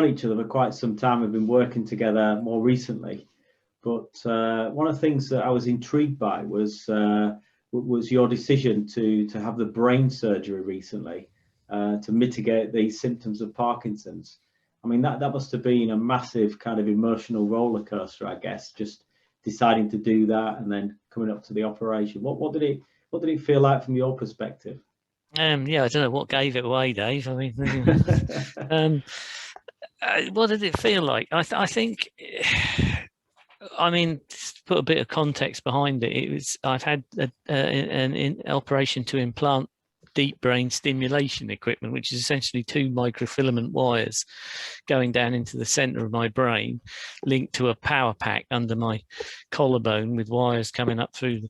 known each other for quite some time. We've been working together more recently. But one of the things that I was intrigued by was your decision to have the brain surgery recently to mitigate the symptoms of Parkinson's. I mean, that must have been a massive kind of emotional roller coaster, I guess, just deciding to do that and then coming up to the operation. What did it feel like from your perspective? Yeah, I don't know what gave it away, Dave. I mean, what did it feel like? I think, I mean, to put a bit of context behind it, I've had an operation to implant deep brain stimulation equipment, which is essentially two microfilament wires going down into the center of my brain, linked to a power pack under my collarbone with wires coming up through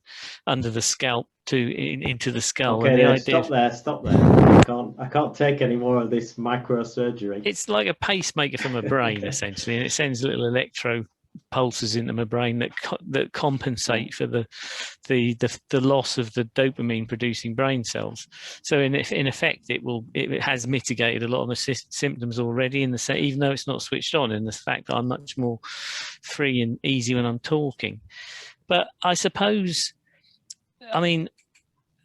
under the scalp into the skull. Okay, and the Dave, idea stop there. I can't take any more of this microsurgery. it's like a pacemaker for my brain, Okay. essentially, and it sends little electro pulses into my brain that compensate for the loss of the dopamine producing brain cells. So in effect, it has mitigated a lot of my symptoms already, even though it's not switched on, in the fact that I'm much more free and easy when I'm talking. But I suppose, I mean,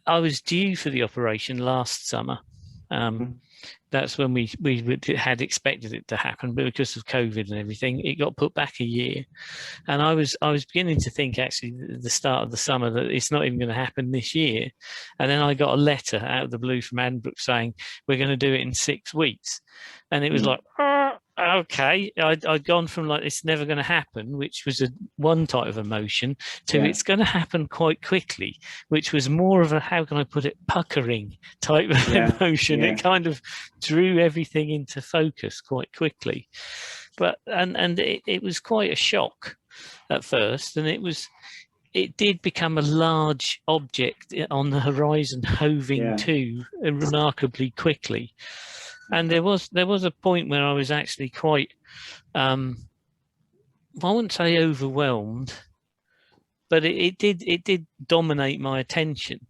I was due for the operation last summer. That's when we had expected it to happen, but because of COVID and everything, it got put back a year. And I was beginning to think, actually, at the start of the summer, that it's not even going to happen this year. And then I got a letter out of the blue from Addenbrooke saying, we're going to do it in 6 weeks. And it was like, okay. I'd gone from like, it's never going to happen, which was one type of emotion, to it's going to happen quite quickly, which was more of a, how can I put it, puckering type of emotion. It kind of drew everything into focus quite quickly. But and it was quite a shock at first, and it did become a large object on the horizon, hoving to remarkably quickly. And there was a point where I was actually quite, I wouldn't say overwhelmed, but it did dominate my attention,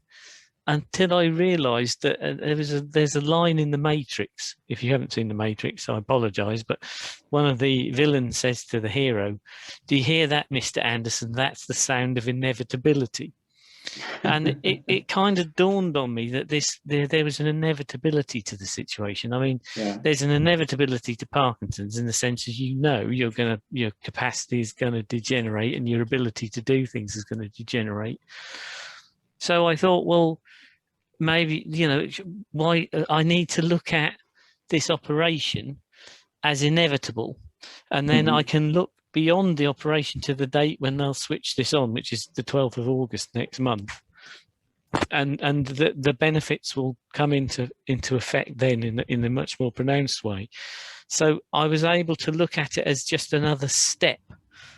until I realised that there's a line in The Matrix. If you haven't seen The Matrix, I apologise, but one of the villains says to the hero, "Do you hear that, Mr. Anderson? That's the sound of inevitability." And it kind of dawned on me that there was an inevitability to the situation. I mean, there's an inevitability to Parkinson's, in the sense that your capacity is going to degenerate, and your ability to do things is going to degenerate. So I thought, well, maybe, why I need to look at this operation as inevitable, and then I can look beyond the operation to the date when they'll switch this on, which is the 12th of August next month. And the benefits will come into effect then in a much more pronounced way. So I was able to look at it as just another step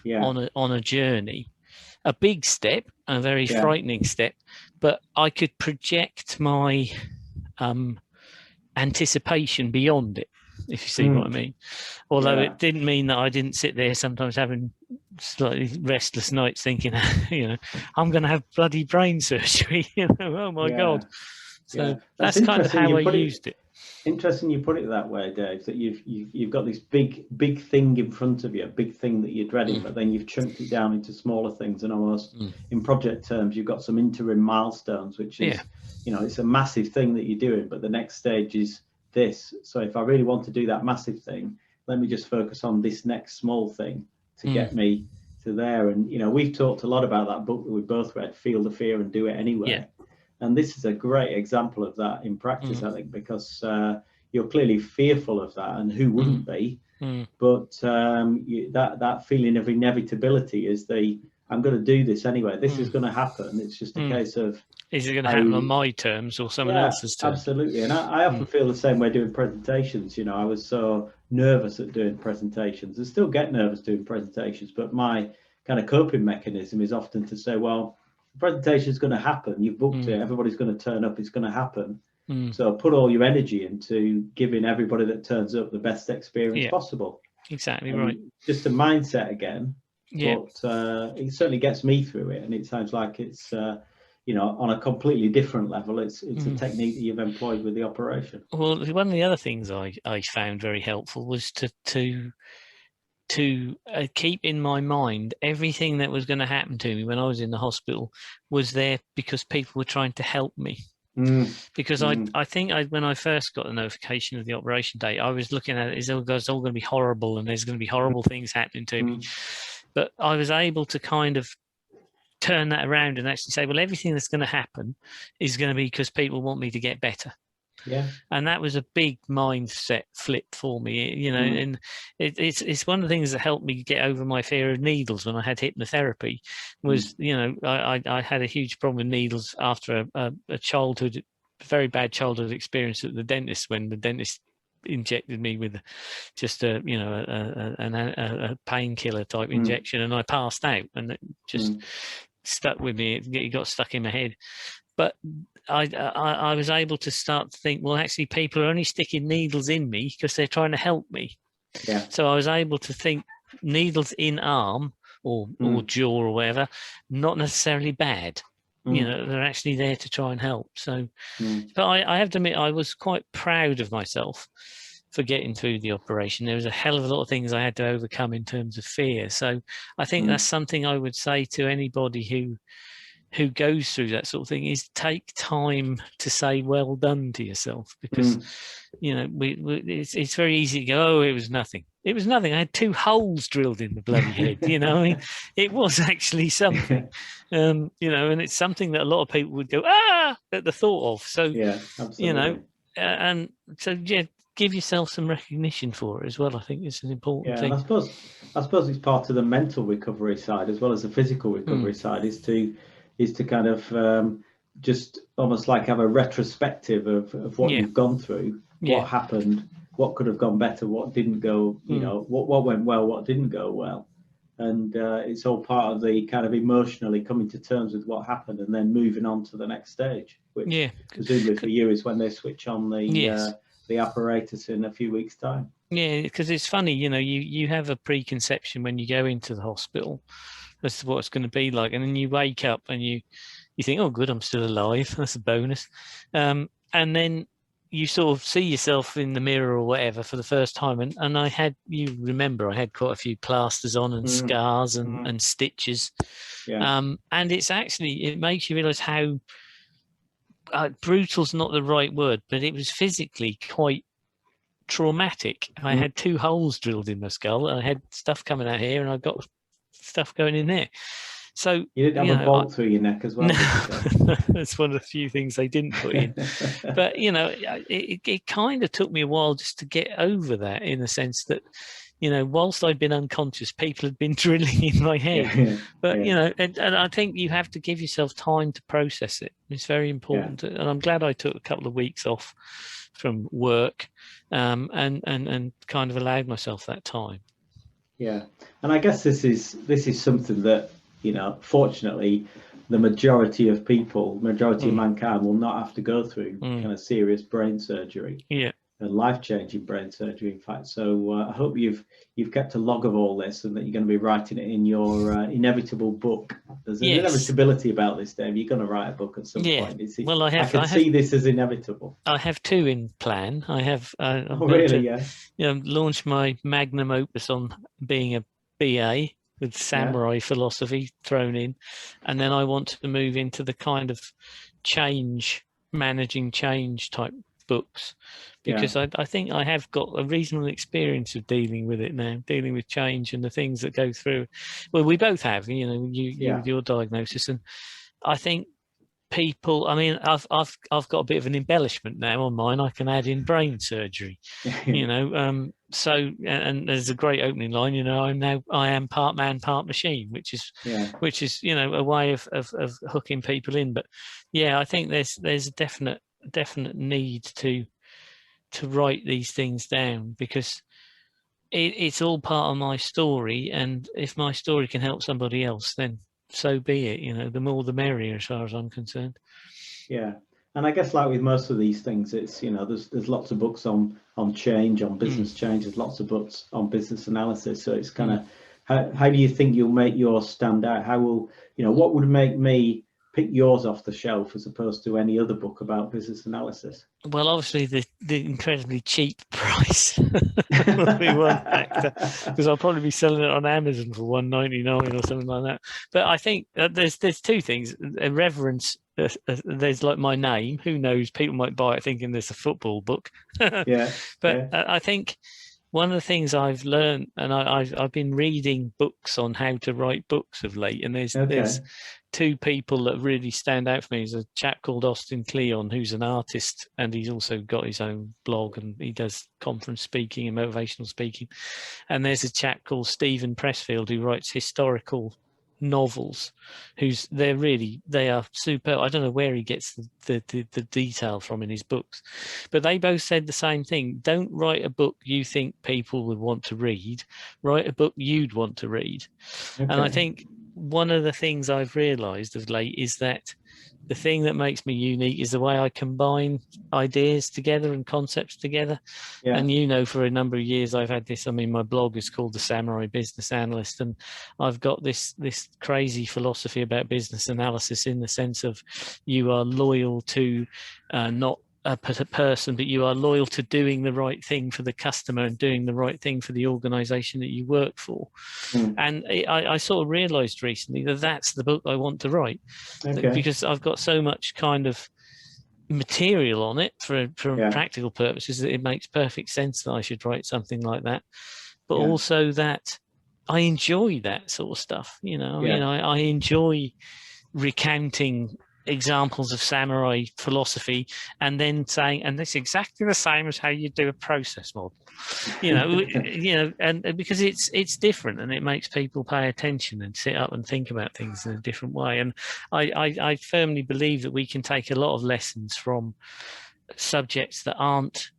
on a journey. A big step, a very frightening step, but I could project my anticipation beyond it, if you see what I mean. Although it didn't mean that I didn't sit there sometimes having slightly restless nights thinking, I'm going to have bloody brain surgery. Oh my God. So that's kind of how I used it. Interesting you put it that way, Dave, that you've got this big thing in front of you, a big thing that you're dreading, but then you've chunked it down into smaller things, and almost in project terms, you've got some interim milestones, which is, it's a massive thing that you're doing, but the next stage is this. So if I really want to do that massive thing, let me just focus on this next small thing to get me to there. And, we've talked a lot about that book that we both read, Feel the Fear and Do It Anyway. Yeah. And this is a great example of that in practice, I think, because you're clearly fearful of that, and who wouldn't be? But that feeling of inevitability is I'm going to do this anyway. This is going to happen. It's just a case of, is it going to happen on my terms or someone else's terms? Absolutely. And I often feel the same way doing presentations. I was so nervous at doing presentations. I still get nervous doing presentations, but my kind of coping mechanism is often to say, well, the presentation is going to happen. You've booked it. Everybody's going to turn up. It's going to happen. So put all your energy into giving everybody that turns up the best experience possible. Exactly right. Just a mindset again. But it certainly gets me through it. And it sounds like it's you know, on a completely different level, it's a technique that you've employed with the operation. Well, one of the other things I found very helpful was to keep in my mind everything that was going to happen to me when I was in the hospital was there because people were trying to help me. Because I think when I first got the notification of the operation date, I was looking at it as, oh, God, it's all going to be horrible and there's going to be horrible things happening to me. But I was able to kind of turn that around and actually say, well, everything that's going to happen is going to be because people want me to get better. Yeah. And that was a big mindset flip for me, you know, and it's one of the things that helped me get over my fear of needles when I had hypnotherapy was, you know, I had a huge problem with needles after a very bad childhood experience at the dentist, when the dentist injected me with just a painkiller type injection, and I passed out, and it just stuck with me. It got stuck in my head. But I was able to start to think, well, actually, people are only sticking needles in me because they're trying to help me. Yeah. So I was able to think needles in arm or jaw or whatever, not necessarily bad. You know, they're actually there to try and help. So, but I have to admit, I was quite proud of myself for getting through the operation. There was a hell of a lot of things I had to overcome in terms of fear. So I think that's something I would say to anybody who goes through that sort of thing, is take time to say well done to yourself, because you know it's very easy to go, oh, it was nothing. It was nothing. I had 2 holes drilled in the bloody head. You know, I mean, it was actually something. You know, and it's something that a lot of people would go at the thought of. So yeah, absolutely. You know, and so give yourself some recognition for it as well. I think it's an important thing. And I suppose it's part of the mental recovery side as well as the physical recovery side, is to kind of just almost like have a retrospective of what you've gone through, what happened, what could have gone better, what didn't go, you know, what went well, what didn't go well. And it's all part of the kind of emotionally coming to terms with what happened and then moving on to the next stage, which presumably for you is when they switch on the apparatus in a few weeks' time. Yeah, because it's funny, you know, you have a preconception when you go into the hospital as to what it's going to be like, and then you wake up and you think, oh, good, I'm still alive. That's a bonus. And then you sort of see yourself in the mirror or whatever for the first time, and I had quite a few plasters on and scars and stitches. And it makes you realize how brutal's not the right word, but it was physically quite traumatic. I had 2 holes drilled in my skull. I had stuff coming out here, and I got stuff going in there. So you didn't have a bolt through your neck as well. No, that's one of the few things they didn't put in. But you know, it kind of took me a while just to get over that, in the sense that, you know, whilst I'd been unconscious, people had been drilling in my head. But you know, and I think you have to give yourself time to process it. It's very important. And I'm glad I took a couple of weeks off from work, and kind of allowed myself that time. Yeah, and I guess this is something that, you know, fortunately, the majority of mankind will not have to go through kind of serious brain surgery. And life-changing brain surgery, in fact. So I hope you've kept a log of all this, and that you're going to be writing it in your inevitable book. There's an inevitability about this, Dave. You're going to write a book at some point. Well, I can see this as inevitable. I have 2 in plan. I have launched my magnum opus on being a BA with samurai philosophy thrown in, and then I want to move into the kind of managing change type books, because I think I have got a reasonable experience of dealing with it now, dealing with change and the things that go through. Well, we both have, you know, you with your diagnosis, and I think people, I mean, I've got a bit of an embellishment now on mine. I can add in brain surgery, you know. So, and there's a great opening line, you know, I am part man, part machine, which is, you know, a way of hooking people in. But yeah, I think there's a definite need to write these things down, because it's all part of my story, and if my story can help somebody else, then so be it. You know, the more the merrier, as far as I'm concerned. Yeah, and I guess like with most of these things, it's, you know, there's lots of books on change, on business change. There's lots of books on business analysis. So it's kind of how do you think you'll make yours stand out? How will, you know, what would make me pick yours off the shelf as opposed to any other book about business analysis? Well, obviously the incredibly cheap price will be one factor, because I'll probably be selling it on Amazon for $1.99 or something like that. But I think there's two things. Reverence. There's like my name. Who knows? People might buy it thinking there's a football book. Yeah. But I think one of the things I've learned, and I've been reading books on how to write books of late, and there's two people that really stand out for me. There's a chap called Austin Kleon, who's an artist, and he's also got his own blog, and he does conference speaking and motivational speaking. And there's a chap called Stephen Pressfield, who writes historical novels, they are superb. I don't know where he gets the detail from in his books, but they both said the same thing. Don't write a book you think people would want to read. Write a book you'd want to read. And I think one of the things I've realized of late is that the thing that makes me unique is the way I combine ideas together and concepts together. Yeah. And for a number of years I've had this. I mean, my blog is called The Samurai Business Analyst, and I've got this crazy philosophy about business analysis in the sense of you are loyal to not a person, but you are loyal to doing the right thing for the customer and doing the right thing for the organization that you work for. And I sort of realized recently that that's the book I want to write, because I've got so much kind of material on it for practical purposes that it makes perfect sense that I should write something like that. But also that I enjoy that sort of stuff. I enjoy recounting examples of samurai philosophy and then saying, and that's exactly the same as how you do a process model, and because it's different, and it makes people pay attention and sit up and think about things in a different way. And I firmly believe that we can take a lot of lessons from subjects that aren't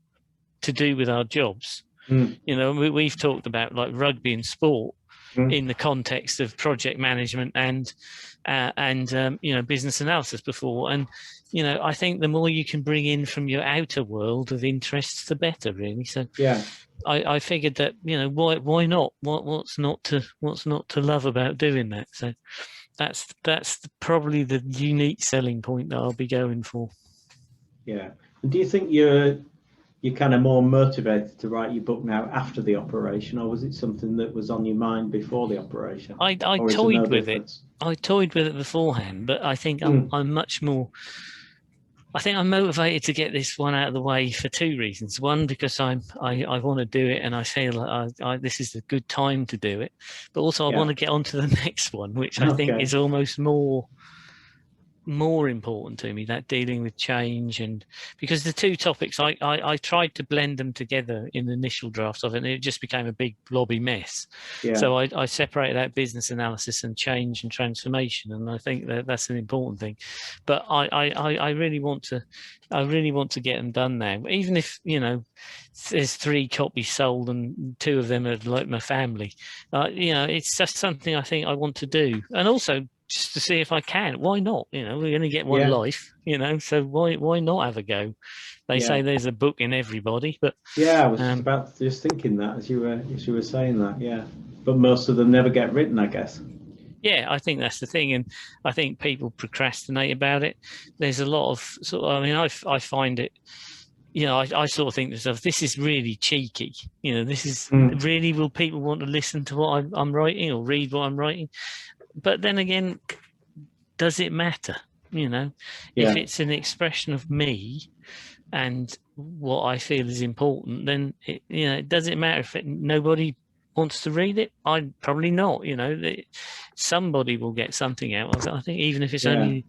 to do with our jobs. We've talked about like rugby and sport in the context of project management and business analysis before. And, I think the more you can bring in from your outer world of interests, the better, really. So I figured that, why not? What's not to love about doing that? So that's probably the unique selling point that I'll be going for. Yeah. And do you think you're kind of more motivated to write your book now after the operation, or was it something that was on your mind before the operation? I toyed with it. I toyed with it beforehand, but I think I'm much more. I think I'm motivated to get this one out of the way for two reasons. One, because I want to do it, and I feel like this is a good time to do it. But also, I want to get on to the next one, which I think is almost more important to me, that dealing with change. And because the two topics, I tried to blend them together in the initial drafts of it, and it just became a big blobby mess. So I separated out business analysis and change and transformation, and I think that's an important thing. But I really want to get them done now, even if there's 3 copies sold and 2 of them are like my family. It's just something I think I want to do, and also just to see if I can. Why not? We're going to get one life, so why not have a go? They say there's a book in everybody, but I was just thinking that as you were saying that, but most of them never get written, I guess. Yeah, I think that's the thing, and I think people procrastinate about it. There's a lot of I find it. I sort of think to myself, this is really cheeky. This is really, will people want to listen to what I'm writing or read what I'm writing? But then again, does it matter? If it's an expression of me and what I feel is important, then it doesn't matter if nobody wants to read it. I'd probably not. Somebody will get something out of it, I think, even if it's only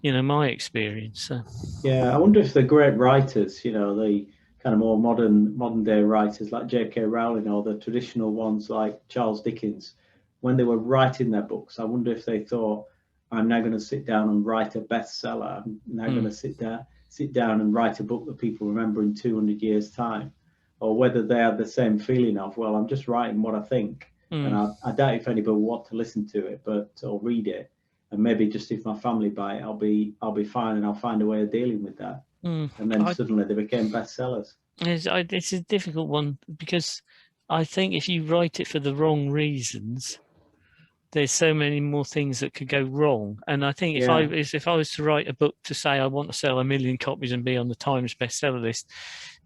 my experience. So I wonder if the great writers, the kind of more modern day writers like J.K. Rowling, or the traditional ones like Charles Dickens, when they were writing their books, I wonder if they thought, I'm now going to sit down and write a bestseller. I'm now going to sit down and write a book that people remember in 200 years' time. Or whether they had the same feeling of, well, I'm just writing what I think. And I doubt if anybody will want to listen to it or read it. And maybe just if my family buy it, I'll be fine, and I'll find a way of dealing with that. And then suddenly they became bestsellers. It's a difficult one, because I think if you write it for the wrong reasons, there's so many more things that could go wrong. And I think if I was to write a book to say I want to sell 1 million copies and be on the Times bestseller list,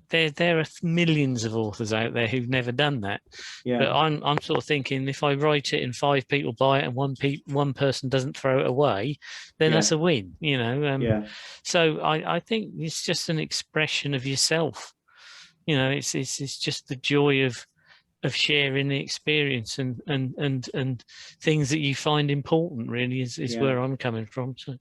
there are millions of authors out there who've never done that. But I'm sort of thinking, if I write it and 5 people buy it and one person doesn't throw it away, then that's a win, you know. So I think it's just an expression of yourself. You know, it's just the joy of sharing the experience and things that you find important, really, is where I'm coming from. So